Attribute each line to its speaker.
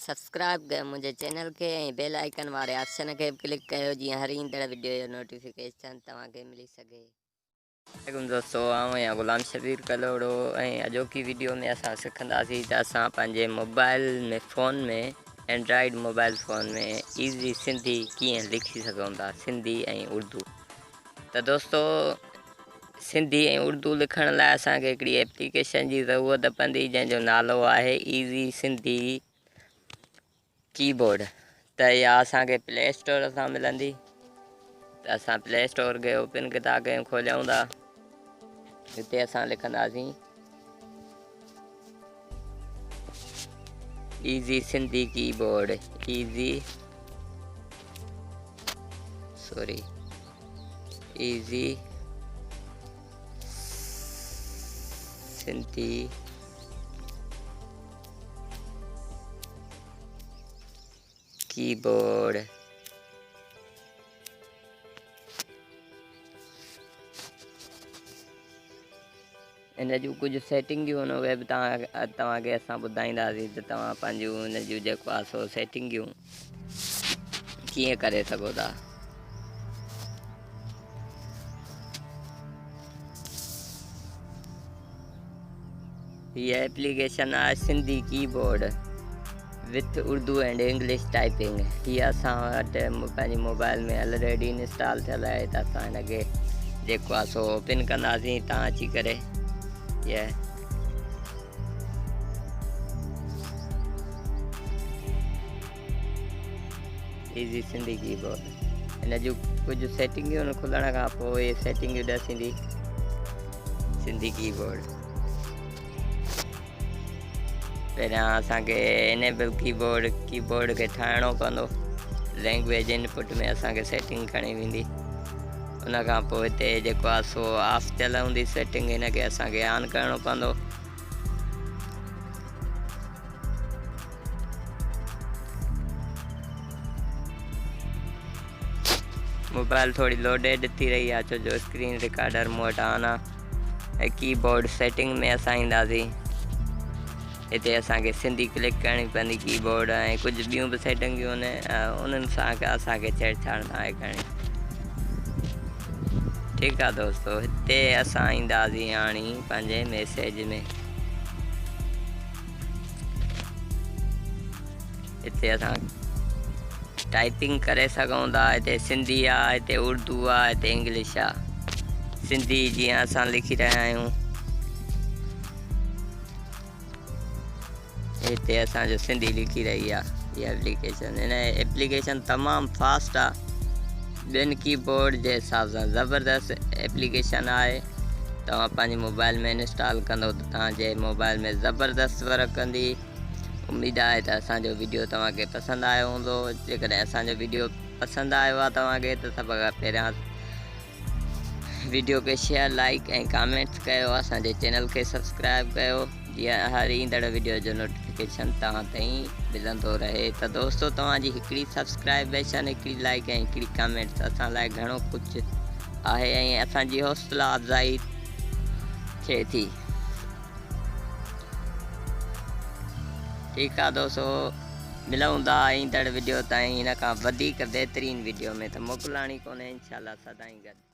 Speaker 1: Subscribe कयो मुझे channel के बेल आइकन वाले ऑप्शन के क्लिक कयो जी हर ईंदड़ वीडियो जो नोटिफिकेशन तव्हांखे मिली सके। वालेकुम दोस्तों, आऊं या गुलाम शबीर कलोड़ो ऐं अॼोकी वीडियो में असां सिखंदासीं त असां पंहिंजे मोबाइल में फ़ोन में एंड्रॉइड मोबाइल फ़ोन में ईज़ी सिंधी कीअं लिखी सघूं था, सिंधी ऐं उर्दू। त दोस्तों सिंधी ऐं उर्दू लिखण लाइ असांखे हिकिड़ी एप्लीकेशन जी ज़रूरत पवंदी जंहिंजो नालो आहे ईज़ी सिंधी कीबोर्ड। त इहा असांखे प्ले स्टोर सां मिलंदी। त असां प्ले स्टोर खे ओपन किथा कयूं, खोलियूं था। हिते असां लिखंदासीं easy Sindhi keyboard, easy Sindhi keyboard. इन जूं कुझु सेटिंगियूं हुन उहे बि तव्हांखे असां ॿुधाईंदासीं त तव्हां पंहिंजूं हुन जूं जेको आहे सो सेटिंगियूं कीअं करे सघो था। हीअ एप्लीकेशन आहे Sindhi keyboard with Urdu and English typing. हीअ असां वटि पंहिंजे मोबाइल में ऑलरेडी इंस्टॉल थियल आहे। त असां हिनखे जेको आहे सो ओपन कंदासीं। तव्हां अची करे ईज़ी सिंधी कीबोर्ड हिन जूं कुझु सेटिंगियूं खुलण खां पोइ इहे सेटिंगियूं ॾसींदी सिंधी कीबोर्ड। पहिरियां असांखे इनेबल कीबोर्ड खे ठाहिणो पवंदो। लैंग्वेज इनपुट में असांखे सेटिंग खणी वेंदी। उन खां पोइ हिते जेको आहे सो ऑफ थियल हूंदी सेटिंग, हिनखे असांखे ऑन करिणो पवंदो। मोबाइल थोड़ी लोडेड थी रही आहे छो जो स्क्रीन रिकॉर्डर मूं वटि ऑन आहे। कीबोर्ड सेटिंग में असां ईंदासीं। हिते असांखे सिंधी क्लिक करणी पवंदी कीबोर्ड ऐं कुझु ॿियूं बि सेटिंगियूं उन्हनि सां असांखे छेड़छाड़ न आहे करणी। ठीकु आहे दोस्तों, हिते असां ईंदासीं हाणे पंहिंजे मैसेज में। हिते असां टाइपिंग करे सघूं था। हिते सिंधी आहे, हिते उर्दू आहे, हिते इंग्लिश आहे। सिंधी जीअं असां लिखी रहिया आहियूं, हिते असांजो सिंधी लिखी रही आहे इहा एप्लीकेशन। हिन एप्लीकेशन तमामु फास्ट आहे। ॿियनि कीबोर्ड जे हिसाब सां ज़बरदस्त एप्लीकेशन आहे। तव्हां पंहिंजे मोबाइल में इंस्टॉल कंदो त तव्हांजे मोबाइल में ज़बरदस्त वर्क कंदी। उमेद आहे त असांजो वीडियो तव्हांखे पसंदि आयो हूंदो। जेकॾहिं असांजो वीडियो पसंदि आयो आहे तव्हांखे त सभ खां पहिरियां वीडियो खे शेयर, लाइक ऐं कमेंट्स कयो। असांजे चैनल खे सब्सक्राइब कयो जीअं हर ईंदड़ वीडियो जो नोटिफिकेशन तव्हां ताईं मिलंदो रहे। त दोस्तों तव्हांजी हिकिड़ी सब्सक्राइबेशन, हिकिड़ी लाइक ऐं हिकिड़ी कमेंट्स असां लाइ घणो कुझु आहे ऐं असांजी हौसला अफ़ज़ाई थिए थी। ठीकु आहे दोस्तों, मिलूं था ईंदड़ वीडियो ताईं हिन खां वधीक बहितरीनु वीडियो में। त मोकिलाणी कोन्हे, इंशाल्लाह सदाईं गॾु।